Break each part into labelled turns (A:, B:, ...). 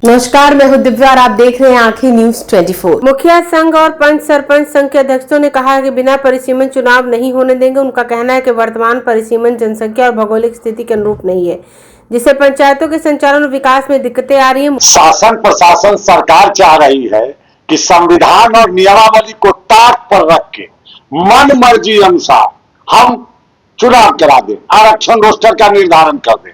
A: नमस्कार, मैं हूं दिव्या और आप देख रहे हैं आंखें न्यूज 24। मुखिया संघ और पंच सरपंच संघ के अध्यक्षों ने कहा है कि बिना परिसीमन चुनाव नहीं होने देंगे। उनका कहना है कि वर्तमान परिसीमन जनसंख्या और भौगोलिक स्थिति के अनुरूप नहीं है, जिससे पंचायतों के संचालन और विकास में दिक्कतें आ रही हैं।
B: शासन प्रशासन सरकार चाह रही है कि संविधान और नियमावली को ताक पर रख के मन मर्जी अनुसार हम चुनाव करा दें, आरक्षण रोस्टर का निर्धारण कर दें।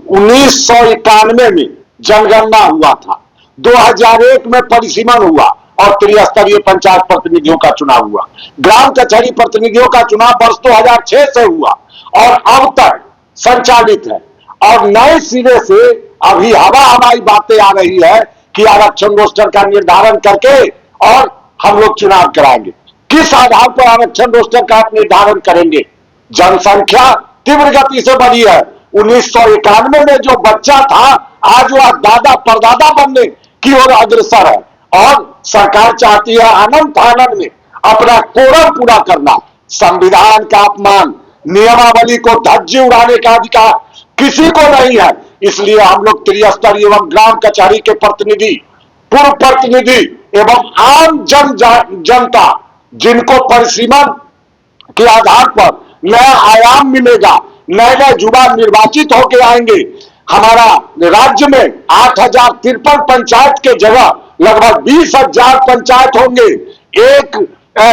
B: 1991 में जनगणना हुआ था, 2001 में परिसीमन हुआ और त्रिस्तरीय पंचायत प्रतिनिधियों का चुनाव हुआ। ग्राम कचहरी प्रतिनिधियों का चुनाव वर्ष 2006 से हुआ और अब तक संचालित है। और नए सिरे से अभी हवाई बातें आ रही है कि आरक्षण रोस्टर का निर्धारण करके और हम लोग चुनाव कराएंगे। किस आधार पर आरक्षण रोस्टर का निर्धारण करेंगे? जनसंख्या तीव्र गति से बढ़ी है। 1991 में जो बच्चा था आज वह दादा परदादा बनने की ओर अग्रसर है और सरकार चाहती है अनंत आनंद में अपना कोरम पूरा करना। संविधान का अपमान, नियमावली को धज्जी उड़ाने का अधिकार किसी को नहीं है। इसलिए हम लोग त्रिस्तरीय एवं ग्राम कचहरी के प्रतिनिधि, पूर्व प्रतिनिधि एवं आम जनता जिनको परिसीमन के आधार पर नया आयाम मिलेगा, नए नए युवा निर्वाचित होकर आएंगे। हमारा राज्य में 8053 पंचायत के जगह लगभग 20,000 पंचायत होंगे।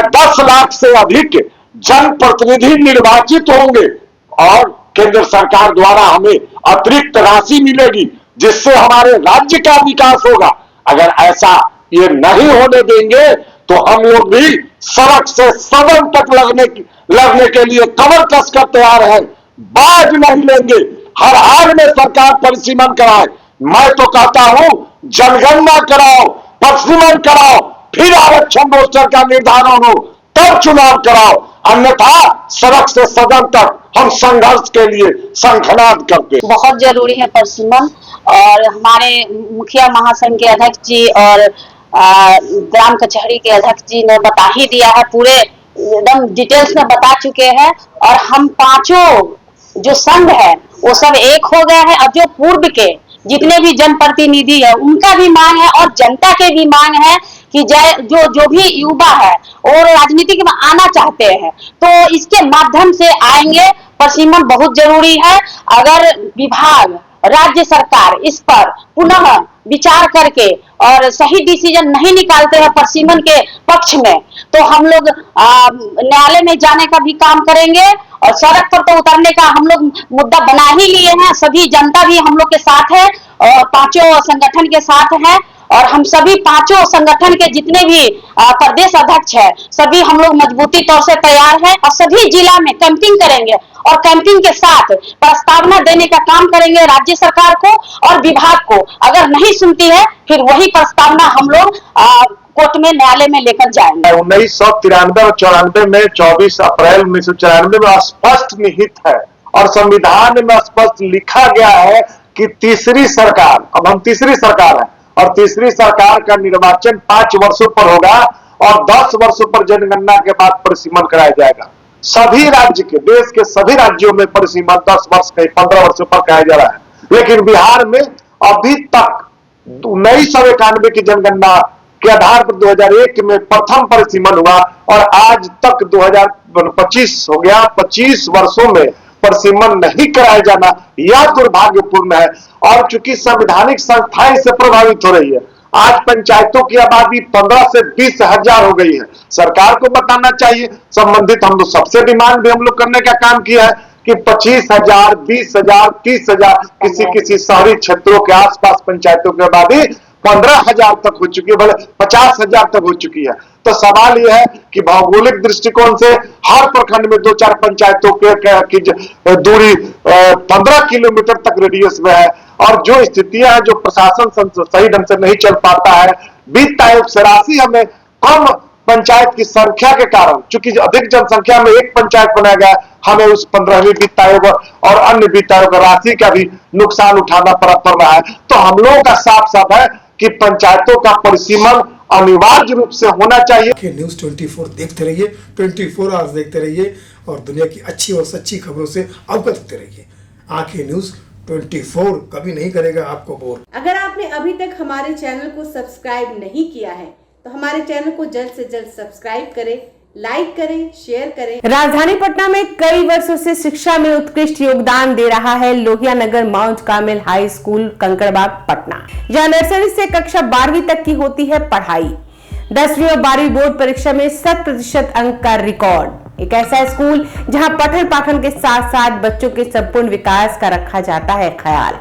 B: 10 लाख से अधिक जनप्रतिनिधि निर्वाचित होंगे और केंद्र सरकार द्वारा हमें अतिरिक्त राशि मिलेगी, जिससे हमारे राज्य का विकास होगा। अगर ऐसा ये नहीं होने देंगे तो हम लोग भी सड़क से सदन तक लड़ने के लिए कमर कस कर तैयार है। बाज नहीं लेंगे, हर हाल में सरकार परिसीमन कराए। मैं तो कहता हूं जनगणना कराओ, परिसीमन कराओ, फिर आरक्षण रोस्टर का निर्धारण हो, तब चुनाव कराओ। अन्यथा सड़क से सदन तक हम संघर्ष के लिए शंखनाद करते।
C: बहुत जरूरी है परिसीमन और हमारे मुखिया महासंघ के अध्यक्ष जी और ग्राम कचहरी के अध्यक्ष जी ने बता ही दिया है, पूरे एकदम डिटेल्स में बता चुके हैं। और हम पांचों जो संघ है वो सब एक हो गए हैं और जो पूर्व के जितने भी जनप्रतिनिधि है उनका भी मांग है और जनता के भी मांग है कि जो भी युवा है और राजनीति में आना चाहते हैं तो इसके माध्यम से आएंगे। परिसीमन बहुत जरूरी है। अगर विभाग, राज्य सरकार इस पर पुनः विचार करके और सही डिसीजन नहीं निकालते हैं परिसीमन के पक्ष में, तो हम लोग न्यायालय में जाने का भी काम करेंगे और सड़क पर तो उतरने का हम लोग मुद्दा बना ही लिए हैं। सभी जनता भी हम लोग के साथ है और पांचों संगठन के साथ है और हम सभी पांचों संगठन के जितने भी प्रदेश अध्यक्ष है सभी हम लोग मजबूती तौर से तैयार है और सभी जिला में कैंपिंग करेंगे और कैंपिंग के साथ प्रस्तावना देने का काम करेंगे राज्य सरकार को और विभाग को। अगर नहीं सुनती है फिर वही प्रस्तावना हम लोग कोर्ट में, न्यायालय में लेकर जाएंगे।
B: 1993 और 94 में 24 अप्रैल 1994 में स्पष्ट निहित है और संविधान में स्पष्ट लिखा गया है कि तीसरी सरकार, अब हम तीसरी सरकार है और तीसरी सरकार का निर्वाचन 5 वर्षों पर होगा और 10 वर्षों पर जनगणना के बाद परिसीमन कराया जाएगा। सभी राज्य के, देश के सभी राज्यों में परिसीमन 10 वर्ष के 15 वर्षों पर कराया जा रहा है, लेकिन बिहार में अभी तक 1991 की जनगणना के आधार पर 2001 में प्रथम परिसीमन हुआ और आज तक 2025 हो गया। 25 वर्षों में परिसीमन नहीं कराया जाना यह दुर्भाग्यपूर्ण है और चूंकि संवैधानिक संस्थाएं इससे प्रभावित हो रही है। आज पंचायतों की आबादी 15 से 20 हजार हो गई है। सरकार को बताना चाहिए, संबंधित हम लोग सबसे डिमांड भी हम लोग करने का काम किया है कि 25,000, 20,000, 30,000 किसी शहरी क्षेत्रों के आसपास पंचायतों की आबादी 15,000 तक हो चुकी है, भले 50,000 तक हो चुकी है। तो सवाल यह है कि भौगोलिक दृष्टिकोण से हर प्रखंड में 2-4 पंचायतों की दूरी 15 किलोमीटर तक रेडियस में है और जो स्थितियां हैं, जो प्रशासन सही ढंग से नहीं चल पाता है। वित्त आयोग से राशि हमें कम पंचायत की संख्या के कारण, चूंकि अधिक जनसंख्या में एक पंचायत बनाया गया, हमें उस 15वीं वित्त आयोग और अन्य वित्त आयोग राशि का भी नुकसान उठाना पड़ रहा है। तो हम लोगों का साफ साफ है कि पंचायतों का परिसीमन अनिवार्य रूप से होना चाहिए।
D: न्यूज़ 24 देखते रहिए, 24 आवर्स देखते रहिए और दुनिया की अच्छी और सच्ची खबरों से अवगत होते रहिए। आंखें न्यूज़ 24 कभी नहीं करेगा आपको बोर।
A: अगर आपने अभी तक हमारे चैनल को सब्सक्राइब नहीं किया है तो हमारे चैनल को जल्द से जल्द सब्सक्राइब करें, लाइक करें, शेयर करें। राजधानी पटना में कई वर्षों से शिक्षा में उत्कृष्ट योगदान दे रहा है Lohia Nagar Mount Carmel High School Kankarbagh Patna, जहां नर्सरी से कक्षा 12वीं तक की होती है पढ़ाई। 10वीं और 12वीं बोर्ड परीक्षा में 100% अंक का रिकॉर्ड। एक ऐसा स्कूल जहां पठन पाठन के साथ साथ बच्चों के संपूर्ण विकास का रखा जाता है ख्याल।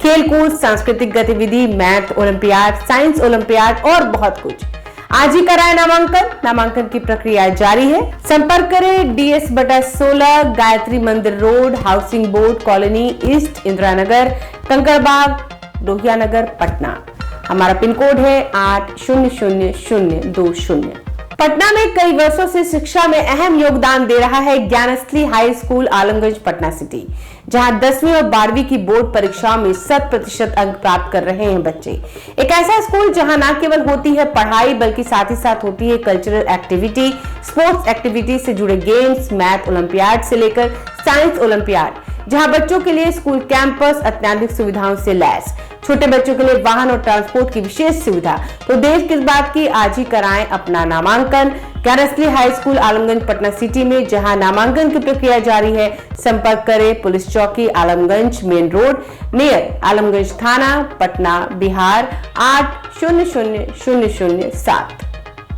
A: खेलकूद, सांस्कृतिक गतिविधि, मैथ ओलंपियाड, साइंस ओलंपियाड और बहुत कुछ। आज ही कराए नामांकन की प्रक्रिया जारी है। संपर्क करें DS/16 Gayatri Mandir road, housing board colony east, Indira Nagar, Kankarbagh, Lohia Nagar, Patna. हमारा पिन कोड है 800020। पटना में कई वर्षों से शिक्षा में अहम योगदान दे रहा है Gyansthali high school Alamganj Patna city, जहां 10वीं और 12वीं की बोर्ड परीक्षाओं में 100% अंक प्राप्त कर रहे हैं बच्चे। एक ऐसा स्कूल जहां न केवल होती है पढ़ाई बल्कि साथ ही साथ होती है कल्चरल एक्टिविटी, स्पोर्ट्स एक्टिविटी से जुड़े गेम्स, मैथ ओलंपियाड से लेकर साइंस ओलंपियाड, जहां बच्चों के लिए स्कूल कैंपस अत्याधुनिक सुविधाओं से लैस, छोटे बच्चों के लिए वाहन और ट्रांसपोर्ट की विशेष सुविधा। तो देर किस बात की, आज ही कराएं अपना नामांकन Gyansthali high school Alamganj Patna city में, जहां नामांकन की प्रक्रिया जारी है। संपर्क करें पुलिस चौकी Alamganj main road near Alamganj थाना, पटना, बिहार 800007।